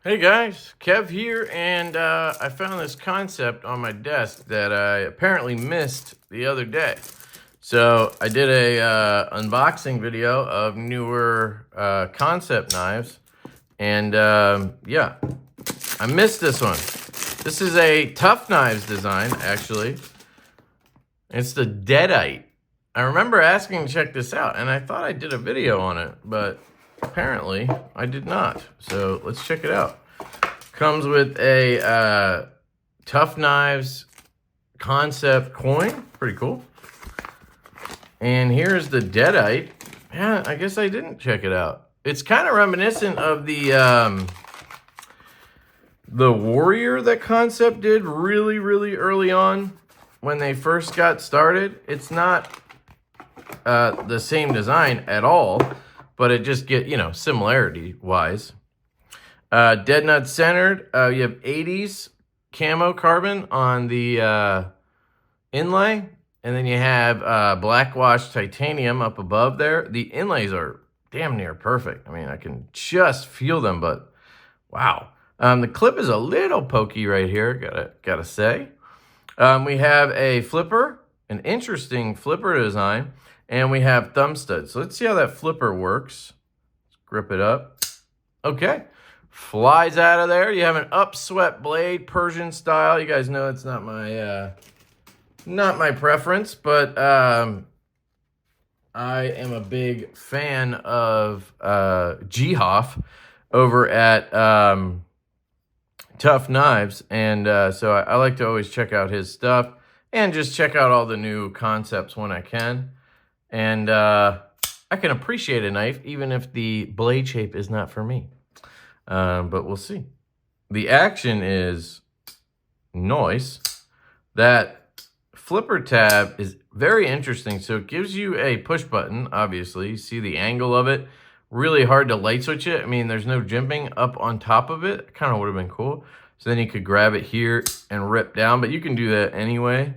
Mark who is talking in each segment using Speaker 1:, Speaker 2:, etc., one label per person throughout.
Speaker 1: Hey guys, Kev here, and I found this Kansept on my desk that I apparently missed the other day. So I did a unboxing video of newer Kansept knives, and yeah, I missed this one. This is a Tough Knives design, actually. It's the Deadite. I remember asking to check this out, and I thought I did a video on it, but apparently I did not. So let's check it out. Comes with a Tough Knives Kansept coin. Pretty cool. And here's the Deadite. Yeah, I guess I didn't check it out. It's kind of reminiscent of the Warrior that Kansept did really early on when they first got started. It's not the same design at all, but it just get, similarity wise. Dead nut centered. You have 80s camo carbon on the inlay, and then you have black wash titanium up above there. The inlays are damn near perfect. I mean, I can just feel them, but wow. The clip is a little pokey right here, gotta say. We have a flipper, an interesting flipper design, and we have thumb studs. So let's see how that flipper works. Let's grip it up. Okay. Flies out of there. You have an upswept blade, Persian style. You guys know it's not my preference, but I am a big fan of GeeOff over at Tough Knives, and so I like to always check out his stuff and just check out all the new Kansepts when I can. And I can appreciate a knife even if the blade shape is not for me. But we'll see. The action is nice. That flipper tab is very interesting. So it gives you a push button, obviously. You see the angle of it. Really hard to light switch it. I mean, there's no jimping up on top of it. Kind of would have been cool. So then you could grab it here and rip down, but you can do that anyway.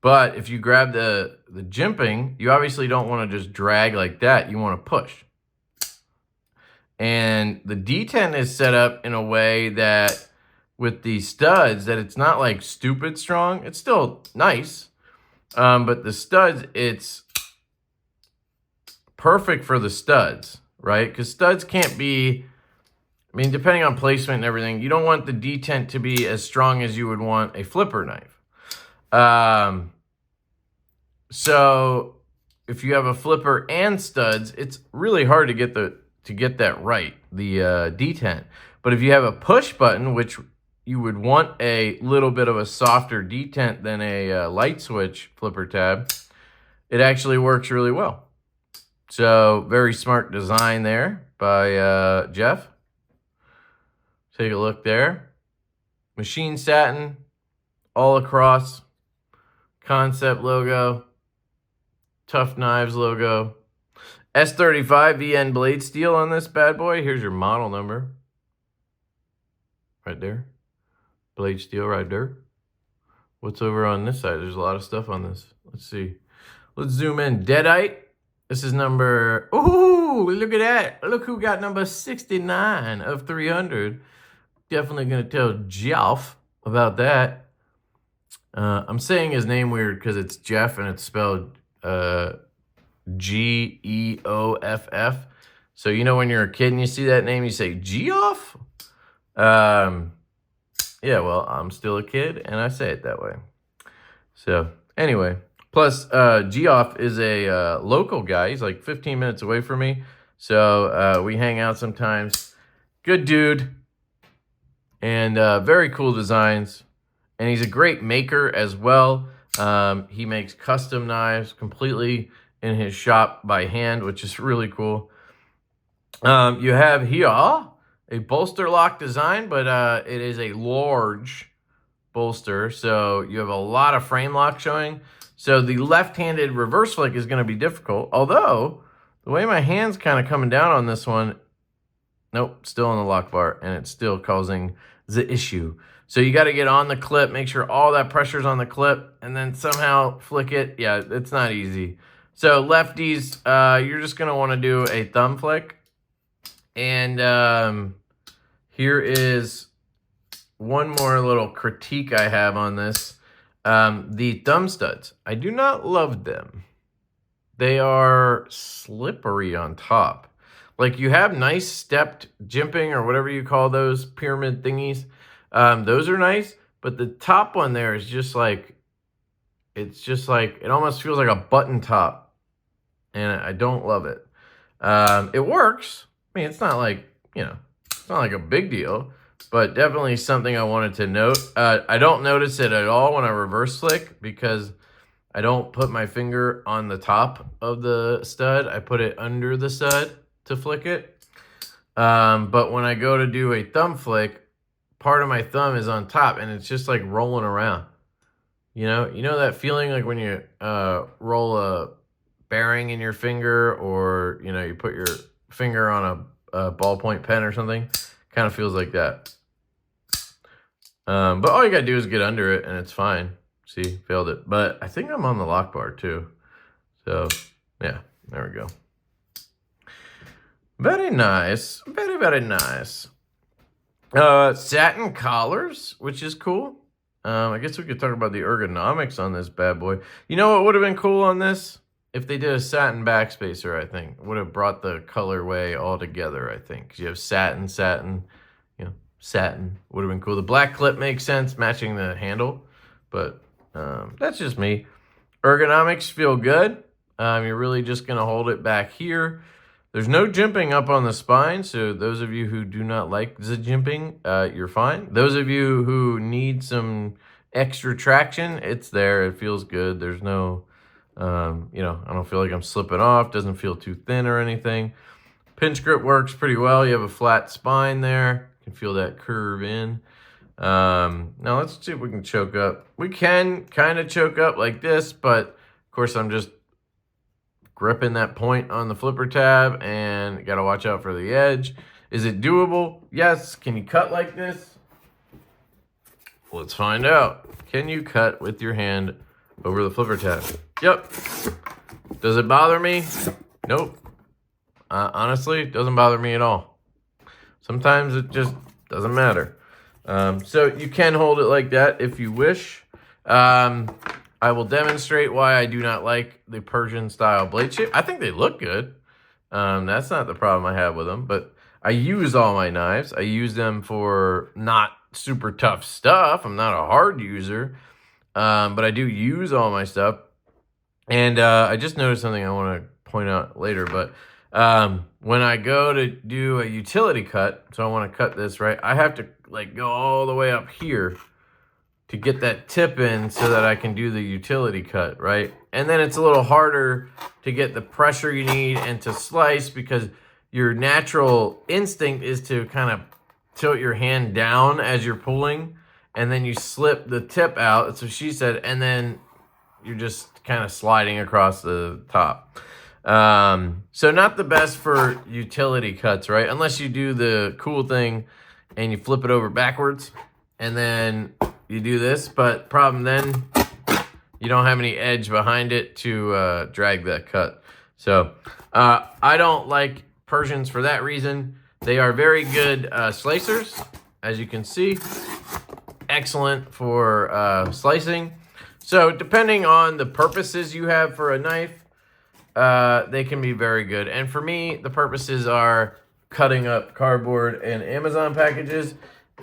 Speaker 1: But if you grab the jimping, you obviously don't want to just drag like that. You want to push. And the detent is set up in a way that with the studs that it's not like stupid strong. It's still nice. But the studs, it's perfect for the studs, right? Because studs can't be, I mean, depending on placement and everything, you don't want the detent to be as strong as you would want a flipper knife. So if you have a flipper and studs, it's really hard to get that right, the detent. But if you have a push button, which you would want a little bit of a softer detent than a light switch flipper tab, it actually works really well. So very smart design there by Jeff. Take a look there. Machine satin all across. Kansept logo. Tough Knives logo. S35 VN blade steel on this bad boy. Here's your model number. Right there. Blade steel right there. What's over on this side? There's a lot of stuff on this. Let's see. Let's zoom in. Deadite. This is number... Ooh, look at that. Look who got number 69 of 300. Definitely going to tell GeeOff about that. I'm saying his name weird because it's Jeff and it's spelled Geeoff. So you know when you're a kid and you see that name, you say GeeOff? Yeah, well, I'm still a kid and I say it that way. So anyway, plus GeeOff is a local guy. He's like 15 minutes away from me. So we hang out sometimes. Good dude. And very cool designs. And he's a great maker as well. He makes custom knives completely in his shop by hand, which is really cool. You have here a bolster lock design, but it is a large bolster. So you have a lot of frame lock showing. So the left-handed reverse flick is going to be difficult. Although, the way my hand's kind of coming down on this one, nope, still on the lock bar, and it's still causing the issue. So you got to get on the clip, make sure all that pressure's on the clip, and then somehow flick it. Yeah, it's not easy. So lefties, you're just going to want to do a thumb flick And here is one more little critique I have on this. The thumb studs. I do not love them. They are slippery on top. Like, you have nice stepped jimping or whatever you call those pyramid thingies. Those are nice, but the top one there is just like, it's just like, it almost feels like a button top, and I don't love it. It works. I mean, it's not like, it's not like a big deal, but definitely something I wanted to note. I don't notice it at all when I reverse flick because I don't put my finger on the top of the stud. I put it under the stud to flick it. But when I go to do a thumb flick, part of my thumb is on top and it's just like rolling around. You know that feeling like when you roll a bearing in your finger, or you put your finger on a ballpoint pen or something. Kind of feels like that. But all you gotta do is get under it and it's fine. See, failed it. But I think I'm on the lock bar too. So yeah, there we go. Very nice. Very, very nice. Satin collars, which is cool. I guess we could talk about the ergonomics on this bad boy. You know what would have been cool on this? If they did a satin backspacer, I think. Would have brought the colorway all together, I think. 'Cause you have satin, satin. Would have been cool. The black clip makes sense, matching the handle. But that's just me. Ergonomics feel good. You're really just going to hold it back here. There's no jimping up on the spine, so those of you who do not like the jimping, you're fine. Those of you who need some extra traction, it's there. It feels good. There's no, I don't feel like I'm slipping off. Doesn't feel too thin or anything. Pinch grip works pretty well. You have a flat spine there. You can feel that curve in. Now let's see if we can choke up. We can kind of choke up like this, but of course I'm just gripping that point on the flipper tab and got to watch out for the edge. Is it doable? Yes. Can you cut like this? Let's find out. Can you cut with your hand over the flipper tab? Yep. Does it bother me? Nope. Honestly, it doesn't bother me at all. Sometimes it just doesn't matter. So you can hold it like that if you wish. I will demonstrate why I do not like the Persian style blade shape. I think they look good. That's not the problem I have with them, but I use all my knives. I use them for not super tough stuff. I'm not a hard user, but I do use all my stuff. And I just noticed something I want to point out later, but when I go to do a utility cut, so I want to cut this, right, I have to like go all the way up here to get that tip in so that I can do the utility cut, right? And then it's a little harder to get the pressure you need and to slice because your natural instinct is to kind of tilt your hand down as you're pulling, and then you slip the tip out, that's what she said, and then you're just kind of sliding across the top. So not the best for utility cuts, right? Unless you do the cool thing and you flip it over backwards and then you do this, but problem then, you don't have any edge behind it to drag that cut. So I don't like Persians for that reason. They are very good slicers, as you can see. Excellent for slicing. So depending on the purposes you have for a knife, they can be very good. And for me, the purposes are cutting up cardboard and Amazon packages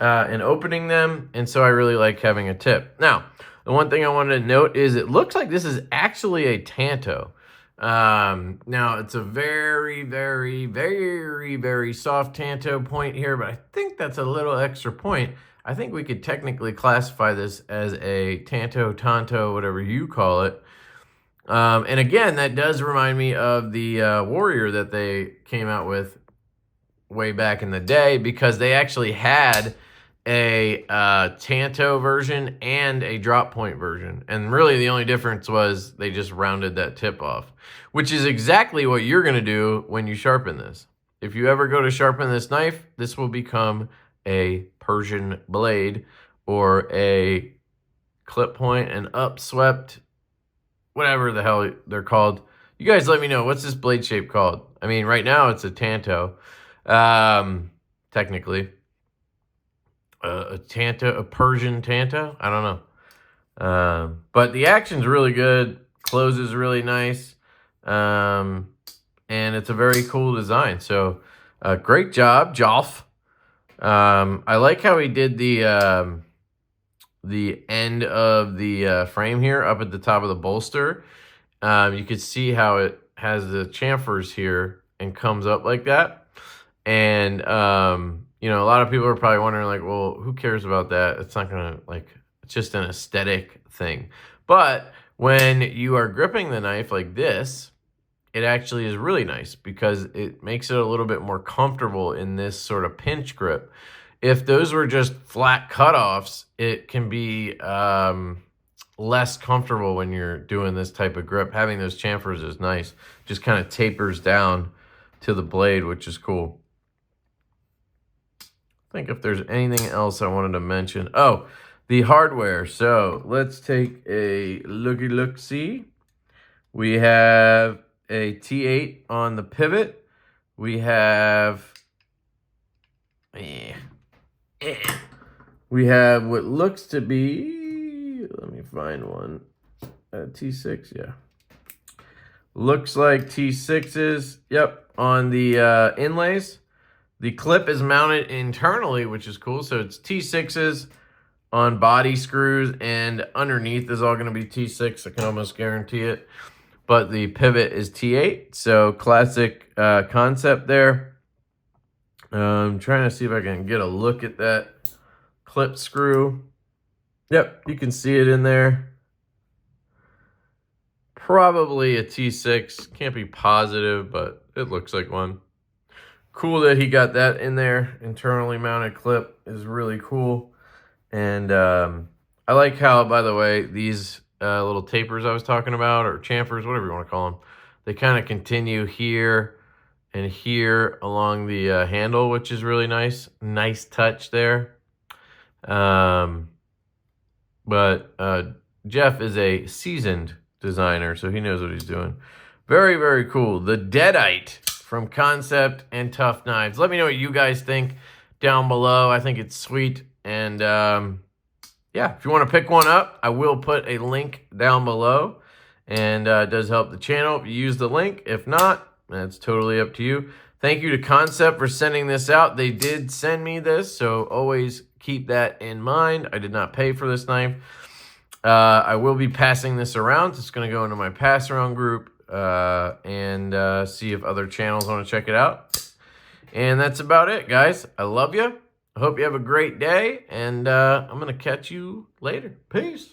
Speaker 1: and opening them. And so I really like having a tip. Now, the one thing I wanted to note is it looks like this is actually a Tanto. Now, it's a very, very, very, very soft Tanto point here, but I think that's a little extra point. I think we could technically classify this as a Tanto, Tanto, whatever you call it. And again, that does remind me of the Warrior that they came out with way back in the day, because they actually had a Tanto version and a drop point version. And really the only difference was they just rounded that tip off, which is exactly what you're going to do when you sharpen this. If you ever go to sharpen this knife, this will become a Persian blade or a clip point, an upswept, whatever the hell they're called. You guys let me know, what's this blade shape called? I mean, right now it's a Tanto. Technically. A Tanta, a Persian Tanta? I don't know. But the action's really good. Closes really nice. And it's a very cool design. So, great job, GeeOff. I like how he did the end of the frame here up at the top of the bolster. You could see how it has the chamfers here and comes up like that. And, you know, a lot of people are probably wondering, like, well, who cares about that? It's not going to, like, it's just an aesthetic thing. But when you are gripping the knife like this, it actually is really nice because it makes it a little bit more comfortable in this sort of pinch grip. If those were just flat cutoffs, it can be less comfortable when you're doing this type of grip. Having those chamfers is nice. Just kind of tapers down to the blade, which is cool. I think if there's anything else I wanted to mention. Oh, the hardware. So let's take a look-see. We have a T8 on the pivot. We have what looks to be, let me find one, T6, yeah. Looks like T6s, yep, on the inlays. The clip is mounted internally, which is cool. So it's T6s on body screws, and underneath is all going to be T6. I can almost guarantee it. But the pivot is T8, so classic Kansept there. I'm trying to see if I can get a look at that clip screw. Yep, you can see it in there. Probably a T6. Can't be positive, but it looks like one. Cool that he got that in there. Internally mounted clip is really cool. And I like how, by the way, these little tapers I was talking about, or chamfers, whatever you want to call them, they kind of continue here and here along the handle, which is really nice. Nice touch there. But Jeff is a seasoned designer, so he knows what he's doing. Very, very cool. The Deadite from Kansept and Tough Knives. Let me know what you guys think down below. I think it's sweet. And yeah, if you want to pick one up, I will put a link down below. And it does help the channel if you use the link. If not, that's totally up to you. Thank you to Kansept for sending this out. They did send me this, so always keep that in mind. I did not pay for this knife. I will be passing this around. It's going to go into my pass around group and see if other channels want to check it out. And that's about it, guys. I love you. I hope you have a great day, and I'm going to catch you later. Peace.